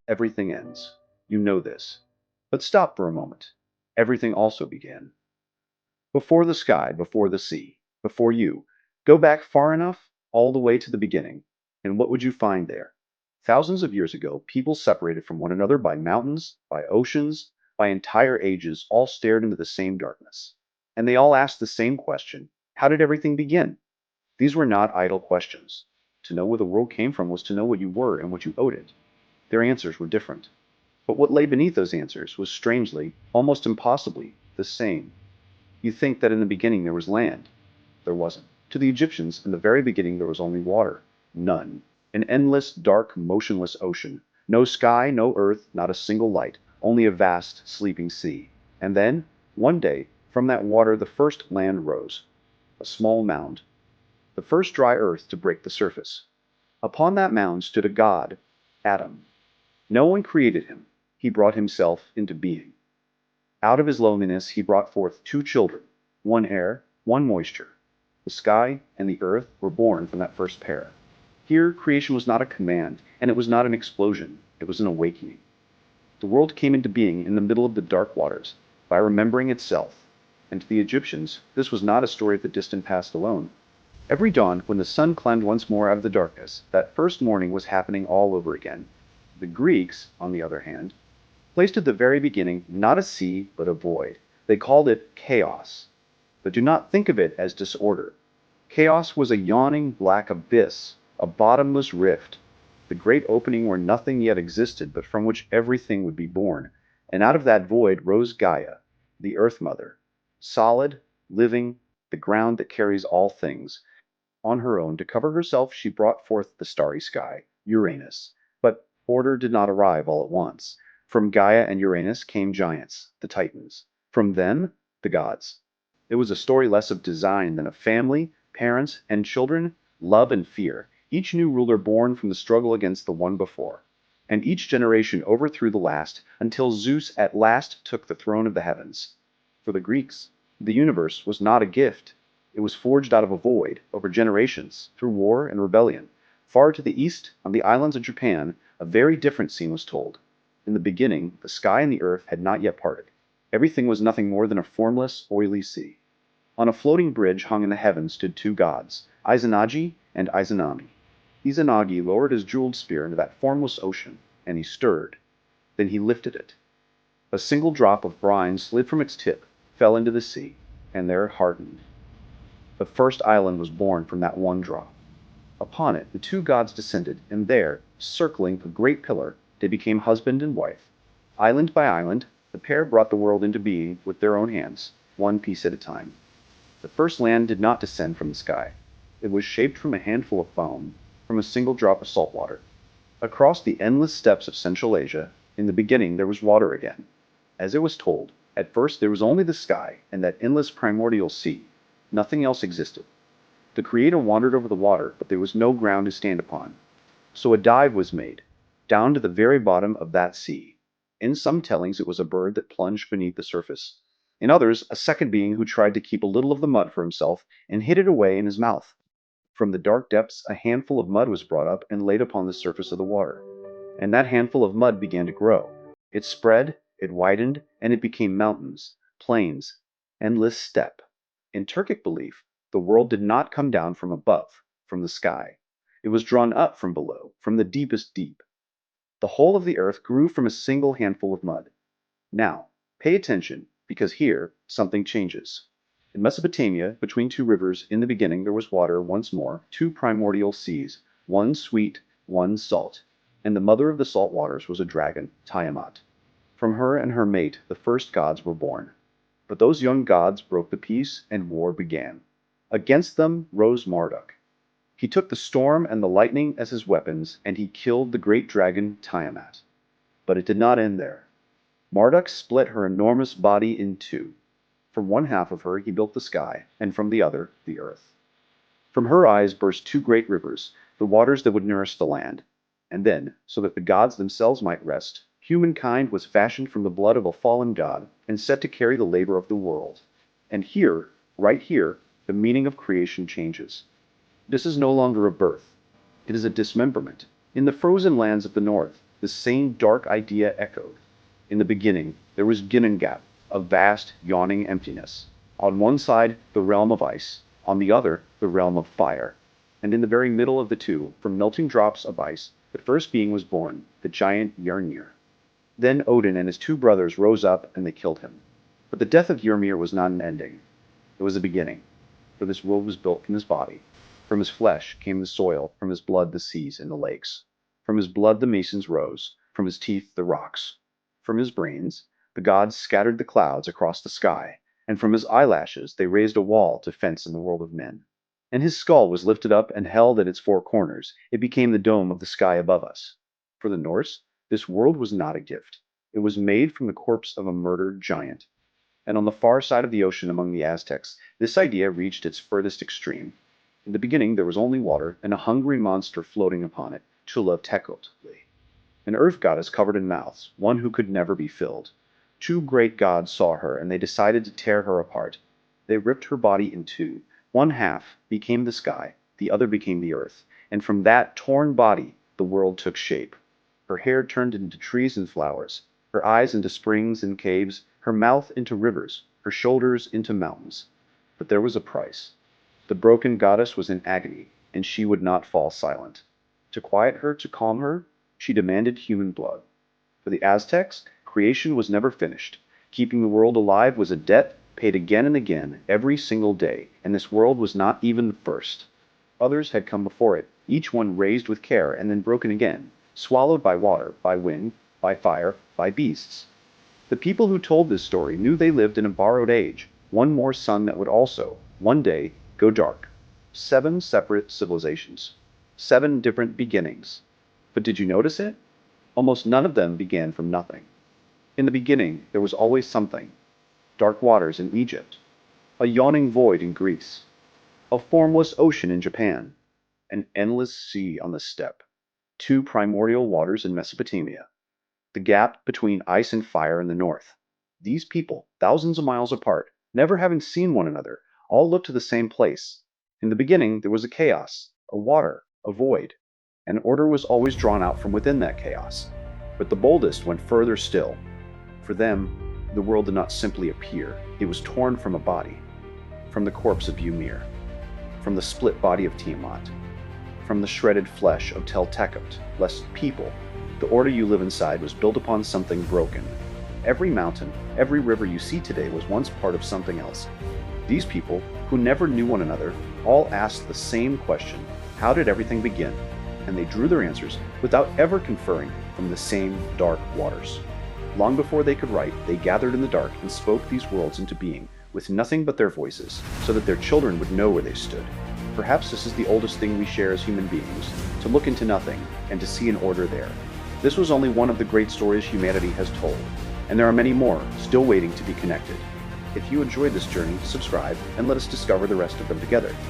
Everything ends. You know this. But stop for a moment. Everything also began. Before the sky, before the sea, before you. Go back far enough, all the way to the beginning, and what would you find there? Thousands of years ago, people separated from one another by mountains, by oceans, by entire ages, all stared into the same darkness. And they all asked the same question: how did everything begin? These were not idle questions. To know where the world came from was to know what you were and what you owed it. Their answers were different. But what lay beneath those answers was strangely, almost impossibly, the same. You think that in the beginning there was land. There wasn't. To the Egyptians, in the very beginning there was only water. None. An endless, dark, motionless ocean. No sky, no earth, not a single light. Only a vast, sleeping sea. And then, one day, from that water the first land rose. A small mound. The first dry earth to break the surface. Upon that mound stood a god, Adam. No one created him. He brought himself into being. Out of his loneliness he brought forth two children, one air, one moisture. The sky and the earth were born from that first pair. Here, creation was not a command, and it was not an explosion, it was an awakening. The world came into being in the middle of the dark waters, by remembering itself. And to the Egyptians, this was not a story of the distant past alone. Every dawn, when the sun climbed once more out of the darkness, that first morning was happening all over again. The Greeks, on the other hand, placed at the very beginning not a sea, but a void. They called it chaos. But do not think of it as disorder. Chaos was a yawning black abyss, a bottomless rift, the great opening where nothing yet existed, but from which everything would be born. And out of that void rose Gaia, the Earth Mother, solid, living, the ground that carries all things. On her own, to cover herself, she brought forth the starry sky, Uranus. But order did not arrive all at once. From Gaia and Uranus came giants, the Titans. From them, the gods. It was a story less of design than of family, parents, and children, love and fear, each new ruler born from the struggle against the one before. And each generation overthrew the last, until Zeus at last took the throne of the heavens. For the Greeks, the universe was not a gift. It was forged out of a void, over generations, through war and rebellion. Far to the east, on the islands of Japan, a very different scene was told. In the beginning, the sky and the earth had not yet parted. Everything was nothing more than a formless, oily sea. On a floating bridge hung in the heavens stood two gods, Izanagi and Izanami. Izanagi lowered his jeweled spear into that formless ocean, and he stirred. Then he lifted it. A single drop of brine slid from its tip, fell into the sea, and there it hardened. The first island was born from that one drop. Upon it the two gods descended, and there, circling a great pillar, they became husband and wife. Island by island, the pair brought the world into being with their own hands, one piece at a time. The first land did not descend from the sky. It was shaped from a handful of foam, from a single drop of salt water. Across the endless steppes of Central Asia, in the beginning there was water again. As it was told, at first there was only the sky and that endless primordial sea. Nothing else existed. The Creator wandered over the water, but there was no ground to stand upon. So a dive was made, down to the very bottom of that sea. In some tellings it was a bird that plunged beneath the surface. In others, a second being who tried to keep a little of the mud for himself and hid it away in his mouth. From the dark depths a handful of mud was brought up and laid upon the surface of the water. And that handful of mud began to grow. It spread, it widened, and it became mountains, plains, endless steppe. In Turkic belief, the world did not come down from above, from the sky. It was drawn up from below, from the deepest deep. The whole of the earth grew from a single handful of mud. Now, pay attention, because here something changes. In Mesopotamia, between two rivers, in the beginning there was water once more, two primordial seas, one sweet, one salt. And the mother of the salt waters was a dragon, Tiamat. From her and her mate the first gods were born. But those young gods broke the peace, and war began. Against them rose Marduk. He took the storm and the lightning as his weapons, and he killed the great dragon Tiamat. But it did not end there. Marduk split her enormous body in two. From one half of her he built the sky, and from the other, the earth. From her eyes burst two great rivers, the waters that would nourish the land. And then, so that the gods themselves might rest, humankind was fashioned from the blood of a fallen god, and set to carry the labor of the world. And here, right here, the meaning of creation changes. This is no longer a birth. It is a dismemberment. In the frozen lands of the north, the same dark idea echoed. In the beginning, there was Ginnungagap, a vast, yawning emptiness. On one side, the realm of ice, on the other, the realm of fire. And in the very middle of the two, from melting drops of ice, the first being was born, the giant Ymir. Then Odin and his two brothers rose up and they killed him. But the death of Ymir was not an ending. It was a beginning. For this world was built from his body. From his flesh came the soil, from his blood the seas and the lakes. From his blood the masons rose, from his teeth the rocks. From his brains, the gods scattered the clouds across the sky, and from his eyelashes they raised a wall to fence in the world of men. And his skull was lifted up and held at its four corners. It became the dome of the sky above us. For the Norse, this world was not a gift. It was made from the corpse of a murdered giant. And on the far side of the ocean among the Aztecs, this idea reached its furthest extreme. In the beginning there was only water, and a hungry monster floating upon it, Tlaltecuhtli. An earth goddess covered in mouths, one who could never be filled. Two great gods saw her, and they decided to tear her apart. They ripped her body in two. One half became the sky, the other became the earth, and from that torn body the world took shape. Her hair turned into trees and flowers, her eyes into springs and caves, her mouth into rivers, her shoulders into mountains. But there was a price. The broken goddess was in agony, and she would not fall silent. To quiet her, to calm her, she demanded human blood. For the Aztecs, creation was never finished. Keeping the world alive was a debt paid again and again, every single day, and this world was not even the first. Others had come before it, each one raised with care and then broken again, swallowed by water, by wind, by fire, by beasts. The people who told this story knew they lived in a borrowed age, one more sun that would also, one day, go dark. 7 separate civilizations. 7 different beginnings. But did you notice it? Almost none of them began from nothing. In the beginning, there was always something. Dark waters in Egypt. A yawning void in Greece. A formless ocean in Japan. An endless sea on the steppe. 2 primordial waters in Mesopotamia. The gap between ice and fire in the north. These people, thousands of miles apart, never having seen one another, all looked to the same place. In the beginning, there was a chaos, a water, a void. And order was always drawn out from within that chaos. But the boldest went further still. For them, the world did not simply appear. It was torn from a body. From the corpse of Ymir. From the split body of Tiamat. From the shredded flesh of Tlaltecuhtli, lest people, the order you live inside, was built upon something broken. Every mountain, every river you see today was once part of something else. These people, who never knew one another, all asked the same question: how did everything begin? And they drew their answers without ever conferring from the same dark waters. Long before they could write, they gathered in the dark and spoke these worlds into being, with nothing but their voices, so that their children would know where they stood. Perhaps this is the oldest thing we share as human beings, to look into nothing and to see an order there. This was only one of the great stories humanity has told, and there are many more still waiting to be connected. If you enjoyed this journey, subscribe and let us discover the rest of them together.